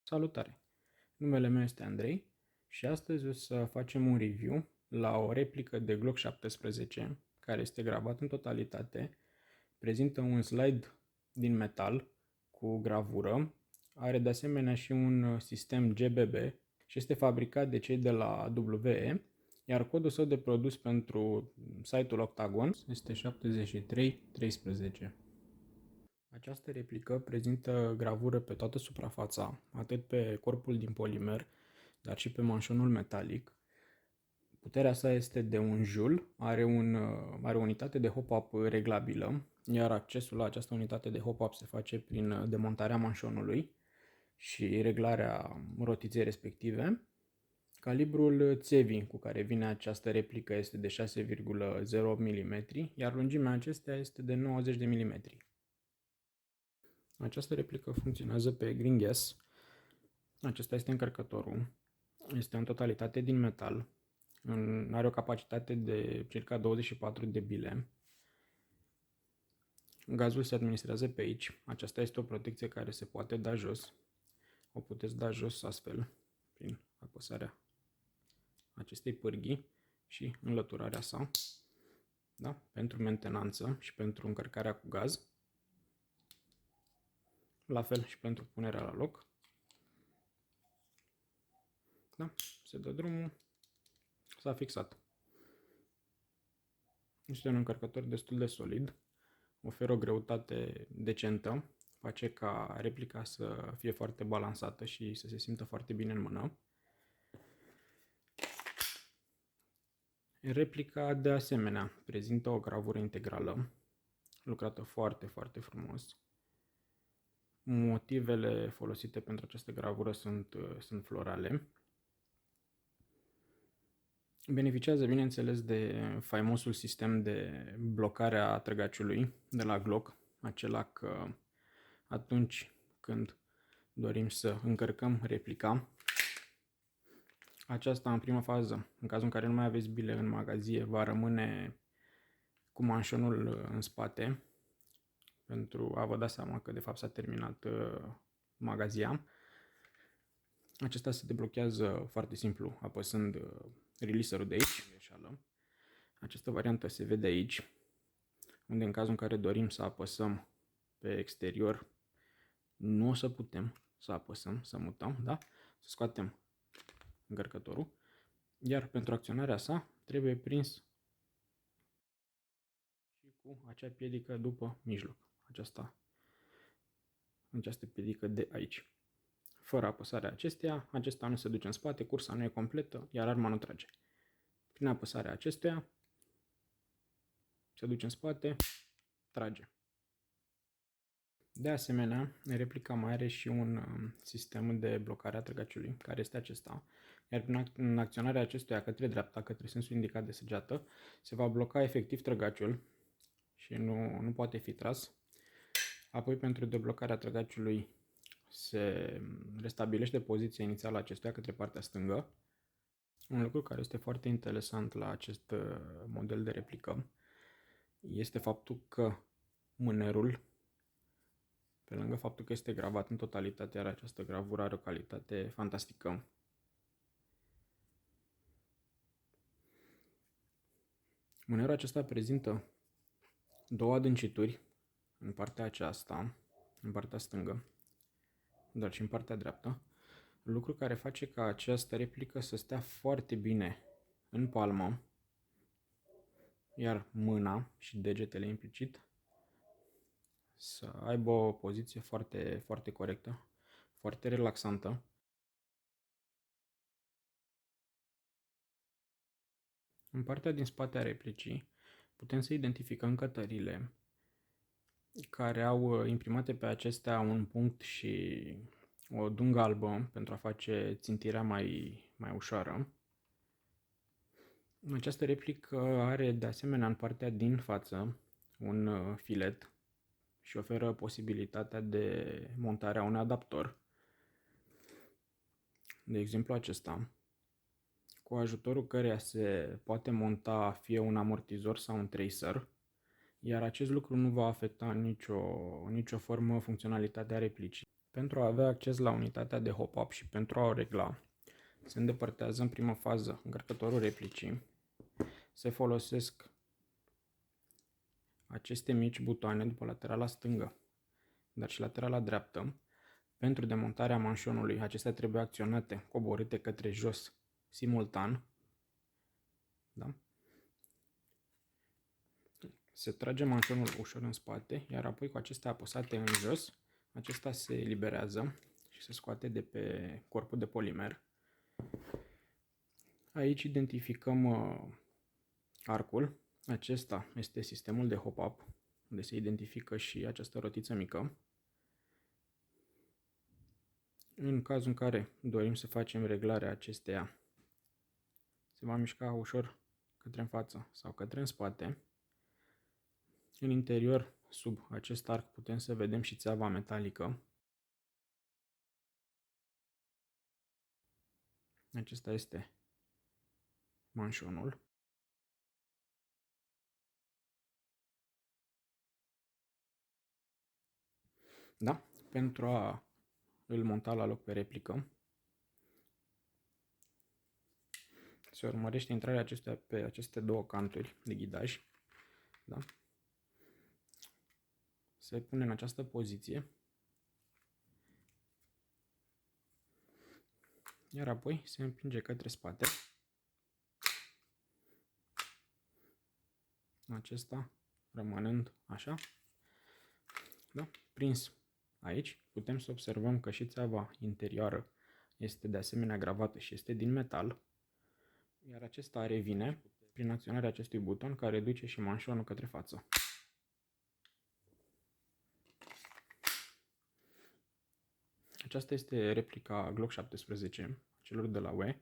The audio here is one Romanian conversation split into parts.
Salutare! Numele meu este Andrei și astăzi o să facem un review la o replică de Glock 17 care este gravat în totalitate, prezintă un slide din metal cu gravură, are de asemenea și un sistem GBB și este fabricat de cei de la WE, iar codul său de produs pentru site-ul Octagon este 7313. Această replică prezintă gravură pe toată suprafața, atât pe corpul din polimer, dar și pe manșonul metalic. Puterea sa este de 1 joule, are o unitate de hop-up reglabilă, iar accesul la această unitate de hop-up se face prin demontarea manșonului și reglarea rotiței respective. Calibrul țevii cu care vine această replică este de 6,08 mm, iar lungimea acesteia este de 90 de mm. Această replică funcționează pe green gas. Acesta este încărcătorul. Este în totalitate din metal. Are o capacitate de circa 24 de bile. Gazul se administrează pe aici. Aceasta este o protecție care se poate da jos. O puteți da jos astfel, prin apăsarea acestei pârghii și înlăturarea sa. Da? Pentru mentenanță și pentru încărcarea cu gaz. La fel și pentru punerea la loc. Da? Se dă drumul. S-a fixat. Este un încărcător destul de solid. Oferă o greutate decentă. Face ca replica să fie foarte balansată și să se simtă foarte bine în mână. Replica de asemenea prezintă o gravură integrală. Lucrată foarte, foarte frumos. Motivele folosite pentru această gravură sunt florale. Beneficiază, bineînțeles, de faimosul sistem de blocare a trăgaciului de la Glock, acela că atunci când dorim să încărcăm replica, aceasta în prima fază, în cazul în care nu mai aveți bile în magazie, va rămâne cu manșonul în spate pentru a vă da seama că de fapt s-a terminat magazia. Acesta se deblochează foarte simplu apăsând releaserul de aici. Această variantă se vede aici, unde în cazul în care dorim să apăsăm pe exterior, nu o să putem să apăsăm, să mutăm, da? Să scoatem încărcătorul, iar pentru acționarea sa trebuie prins și cu acea piedică după mijloc, această piedică de aici. Fără apăsarea acesteia, acesta nu se duce în spate, cursa nu e completă, iar arma nu trage. Prin apăsarea acestuia, se duce în spate, trage. De asemenea, replica mai are și un sistem de blocare a trăgaciului, care este acesta, iar prin acționarea acestuia către dreapta, către sensul indicat de săgeată, se va bloca efectiv trăgaciul și nu poate fi tras. Apoi, pentru deblocarea trăgaciului, se restabilește poziția inițială a acestuia către partea stângă. Un lucru care este foarte interesant la acest model de replică este faptul că mânerul, pe lângă faptul că este gravat în totalitate, iar această gravură are o calitate fantastică. Mânerul acesta prezintă două adâncituri în partea aceasta, în partea stângă, dar și în partea dreaptă, lucru care face ca această replică să stea foarte bine în palmă, iar mâna și degetele implicit să aibă o poziție foarte, foarte corectă, foarte relaxantă. În partea din spate a replicii putem să identificăm cătările care au imprimate pe acestea un punct și o dungă albă pentru a face țintirea mai ușoară. Această replică are de asemenea în partea din față un filet și oferă posibilitatea de montare a unui adaptor. De exemplu acesta, cu ajutorul căreia se poate monta fie un amortizor sau un tracer, iar acest lucru nu va afecta nicio formă funcționalitatea replicii. Pentru a avea acces la unitatea de hop-up și pentru a o regla, se îndepărtează în primă fază încărcătorul replicii. Se folosesc aceste mici butoane după laterala stângă, dar și laterala dreaptă. Pentru demontarea manșonului, acestea trebuie acționate, coborâte către jos, simultan. Da? Se trage manșonul ușor în spate, iar apoi cu acestea apăsate în jos, acesta se eliberează și se scoate de pe corpul de polimer. Aici identificăm arcul. Acesta este sistemul de hop-up, unde se identifică și această rotiță mică. În cazul în care dorim să facem reglarea acesteia, se va mișca ușor către în față sau către în spate. În interior, sub acest arc, putem să vedem și țeava metalică. Acesta este manșonul. Da? Pentru a îl monta la loc pe replică, se urmărește intrarea acestuia pe aceste două canturi de ghidaj. Da? Se pune în această poziție. Iar apoi se împinge către spate. Acesta rămânând așa. Da? Prins aici, putem să observăm că și țeava interioară este de asemenea gravată și este din metal. Iar acesta revine prin acționarea acestui buton care duce și manșonul către față. Aceasta este replica Glock 17, celor de la UE,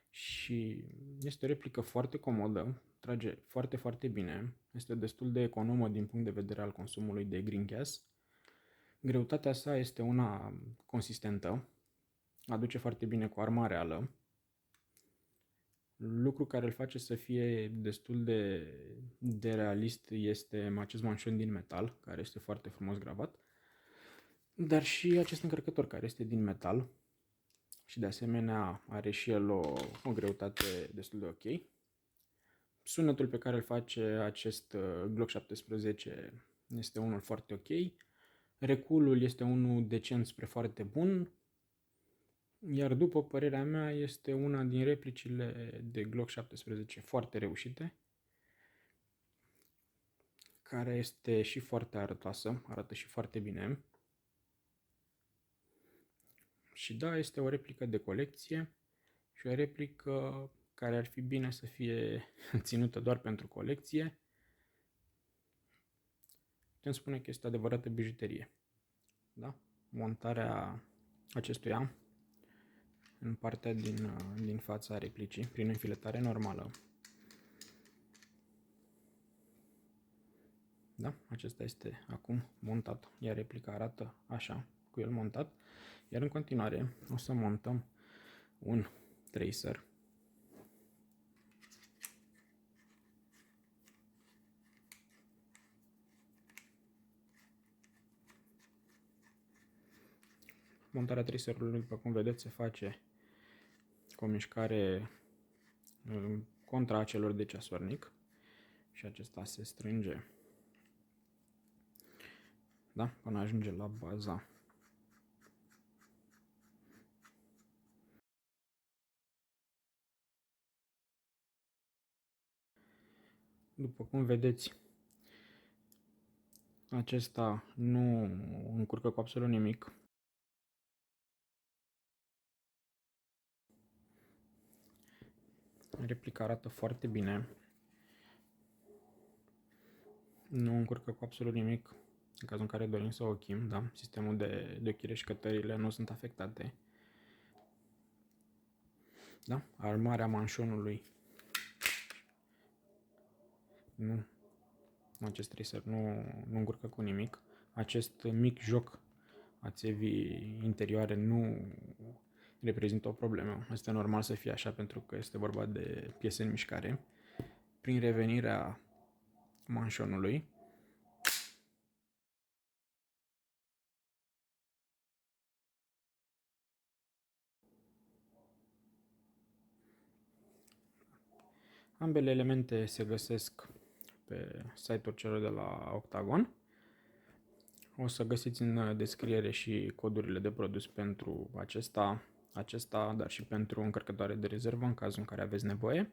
și este o replică foarte comodă, trage foarte, foarte bine, este destul de economă din punct de vedere al consumului de green gas. Greutatea sa este una consistentă, aduce foarte bine cu arma reală, lucru care îl face să fie destul de realist este acest manșon din metal, care este foarte frumos gravat, dar și acest încărcător care este din metal și de asemenea are și el o greutate destul de ok. Sunetul pe care îl face acest Glock 17 este unul foarte ok. Reculul este unul decent spre foarte bun. Iar după părerea mea este una din replicile de Glock 17 foarte reușite, care este și foarte arătoasă, arată și foarte bine. Și da, este o replică de colecție și o replică care ar fi bine să fie ținută doar pentru colecție. Putem spune că este adevărată bijuterie. Da? Montarea acestuia în partea din fața replicii, prin înfiletare normală. Da? Acesta este acum montat, iar replica arată așa, cu el montat. Iar în continuare o să montăm un tracer. Montarea tracerului, după cum vedeți, se face cu o mișcare contra celor de ceasornic și acesta se strânge, da? Până ajunge la baza. După cum vedeți, acesta nu încurcă cu absolut nimic. Replica arată foarte bine. Nu încurcă cu absolut nimic în cazul în care dorim să o ochim, da? Sistemul de ochire și cătările nu sunt afectate. Da? Armarea manșonului. Nu. Acest tracer nu încurcă cu nimic. Acest mic joc a țevii interioare nu reprezintă o problemă. Este normal să fie așa pentru că este vorba de piese în mișcare. Prin revenirea manșonului, Ambele elemente se găsesc pe site-ul celor de la Octagon. O să găsiți în descriere și codurile de produs pentru acesta, dar și pentru încărcătoare de rezervă în cazul în care aveți nevoie.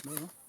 Bun.